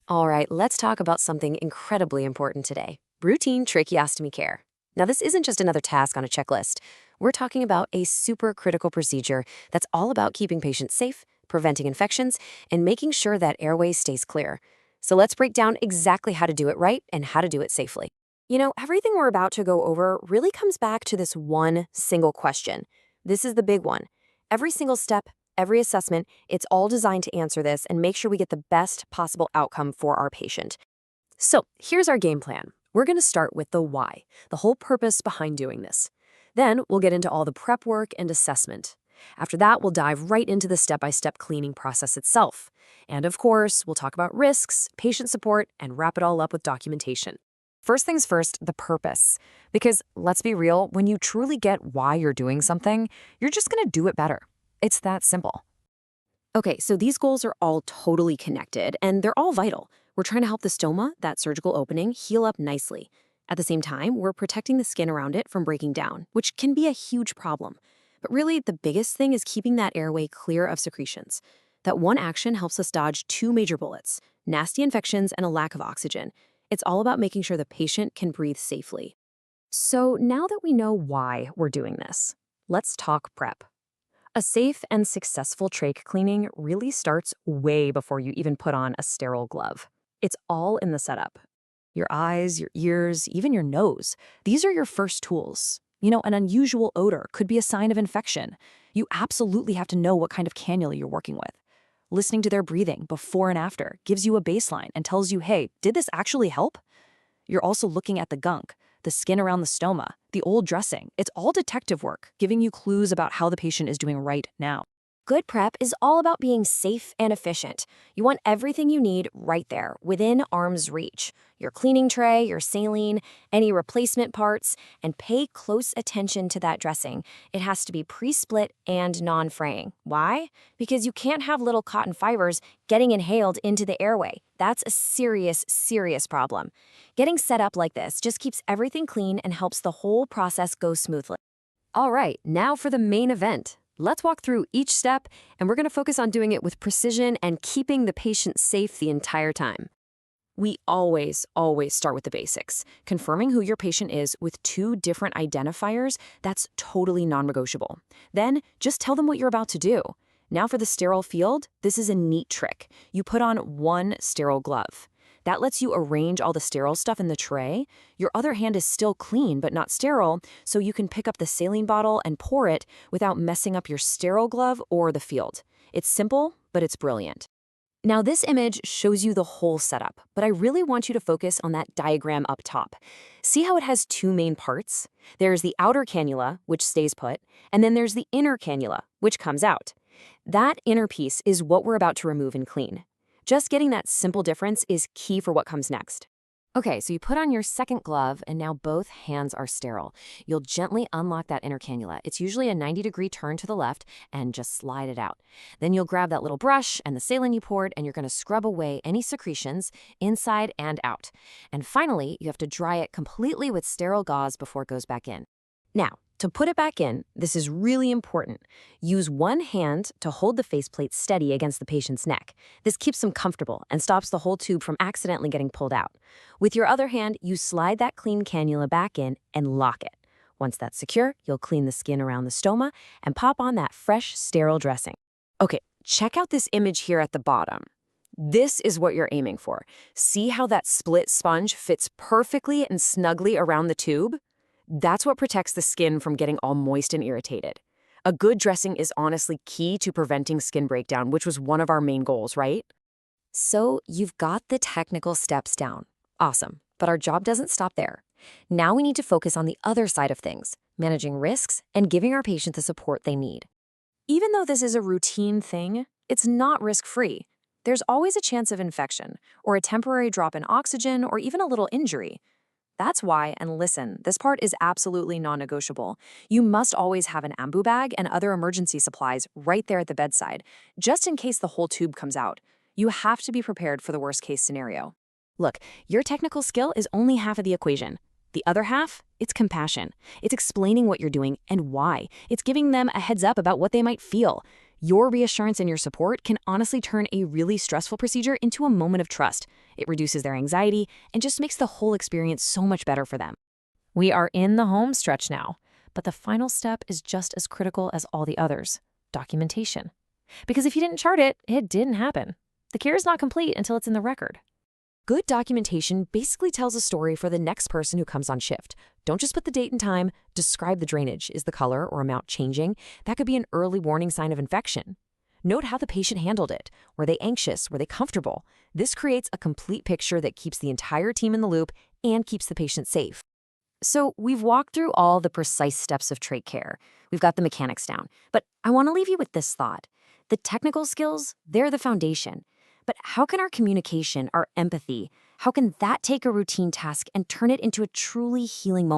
All right, let's talk about something incredibly important today: routine tracheostomy care. Now, this isn't just another task on a checklist. We're talking about a super critical procedure that's all about keeping patients safe, preventing infections, and making sure that airway stays clear. So let's break down exactly how to do it right and how to do it safely. Everything we're about to go over really comes back to this one single question. This is the big one. Every single step, every assessment, it's all designed to answer this and make sure we get the best possible outcome for our patient. So here's our game plan. We're going to start with the why, the whole purpose behind doing this. Then we'll get into all the prep work and assessment. After that, we'll dive right into the step-by-step cleaning process itself. And of course, we'll talk about risks, patient support, and wrap it all up with documentation. First things first, the purpose. Because let's be real, when you truly get why you're doing something, you're just going to do it better. It's that simple. Okay, so these goals are all totally connected, and they're all vital. We're trying to help the stoma, that surgical opening, heal up nicely. At the same time, we're protecting the skin around it from breaking down, which can be a huge problem. But really, the biggest thing is keeping that airway clear of secretions. That one action helps us dodge two major bullets: nasty infections and a lack of oxygen. It's all about making sure the patient can breathe safely. So now that we know why we're doing this, let's talk prep. A safe and successful trach cleaning really starts way before you even put on a sterile glove. It's all in the setup. Your eyes, your ears, even your nose. These are your first tools. An unusual odor could be a sign of infection. You absolutely have to know what kind of cannula you're working with. Listening to their breathing before and after gives you a baseline and tells you, hey, did this actually help? You're also looking at the gunk, the skin around the stoma, the old dressing. It's all detective work, giving you clues about how the patient is doing right now. Good prep is all about being safe and efficient. You want everything you need right there, within arm's reach. Your cleaning tray, your saline, any replacement parts, and pay close attention to that dressing. It has to be pre-split and non-fraying. Why? Because you can't have little cotton fibers getting inhaled into the airway. That's a serious, serious problem. Getting set up like this just keeps everything clean and helps the whole process go smoothly. All right, now for the main event. Let's walk through each step, and we're going to focus on doing it with precision and keeping the patient safe the entire time. We always start with the basics. Confirming who your patient is with two different identifiers, that's totally non-negotiable. Then, just tell them what you're about to do. Now for the sterile field, this is a neat trick. You put on one sterile glove. That lets you arrange all the sterile stuff in the tray. Your other hand is still clean but not sterile, so you can pick up the saline bottle and pour it without messing up your sterile glove or the field. It's simple, but it's brilliant. Now this image shows you the whole setup, but I really want you to focus on that diagram up top. See how it has two main parts? There's the outer cannula, which stays put, and then there's the inner cannula, which comes out. That inner piece is what we're about to remove and clean. Just getting that simple difference is key for what comes next. Okay, so you put on your second glove, and now both hands are sterile. You'll gently unlock that inner cannula. It's usually a 90-degree turn to the left, and just slide it out. Then you'll grab that little brush and the saline you poured, and you're going to scrub away any secretions inside and out. And finally, you have to dry it completely with sterile gauze before it goes back in. Now, to put it back in, this is really important. Use one hand to hold the faceplate steady against the patient's neck. This keeps them comfortable and stops the whole tube from accidentally getting pulled out. With your other hand, you slide that clean cannula back in and lock it. Once that's secure, you'll clean the skin around the stoma and pop on that fresh, sterile dressing. Okay, check out this image here at the bottom. This is what you're aiming for. See how that split sponge fits perfectly and snugly around the tube? That's what protects the skin from getting all moist and irritated. A good dressing is honestly key to preventing skin breakdown, which was one of our main goals, right? So you've got the technical steps down. Awesome. But our job doesn't stop there. Now we need to focus on the other side of things, managing risks and giving our patient the support they need. Even though this is a routine thing, it's not risk-free. There's always a chance of infection, or a temporary drop in oxygen, or even a little injury. That's why, and listen, this part is absolutely non-negotiable. You must always have an ambu bag and other emergency supplies right there at the bedside, just in case the whole tube comes out. You have to be prepared for the worst-case scenario. Look, your technical skill is only half of the equation. The other half, it's compassion. It's explaining what you're doing and why. It's giving them a heads up about what they might feel. Your reassurance and your support can honestly turn a really stressful procedure into a moment of trust. It reduces their anxiety and just makes the whole experience so much better for them. We are in the home stretch now, but the final step is just as critical as all the others: documentation. Because if you didn't chart it, it didn't happen. The care is not complete until it's in the record. Good documentation basically tells a story for the next person who comes on shift. Don't just put the date and time, describe the drainage. Is the color or amount changing? That could be an early warning sign of infection. Note how the patient handled it. Were they anxious? Were they comfortable? This creates a complete picture that keeps the entire team in the loop and keeps the patient safe. So we've walked through all the precise steps of trach care. We've got the mechanics down. But I want to leave you with this thought. The technical skills, they're the foundation. But how can our communication, our empathy, how can that take a routine task and turn it into a truly healing moment?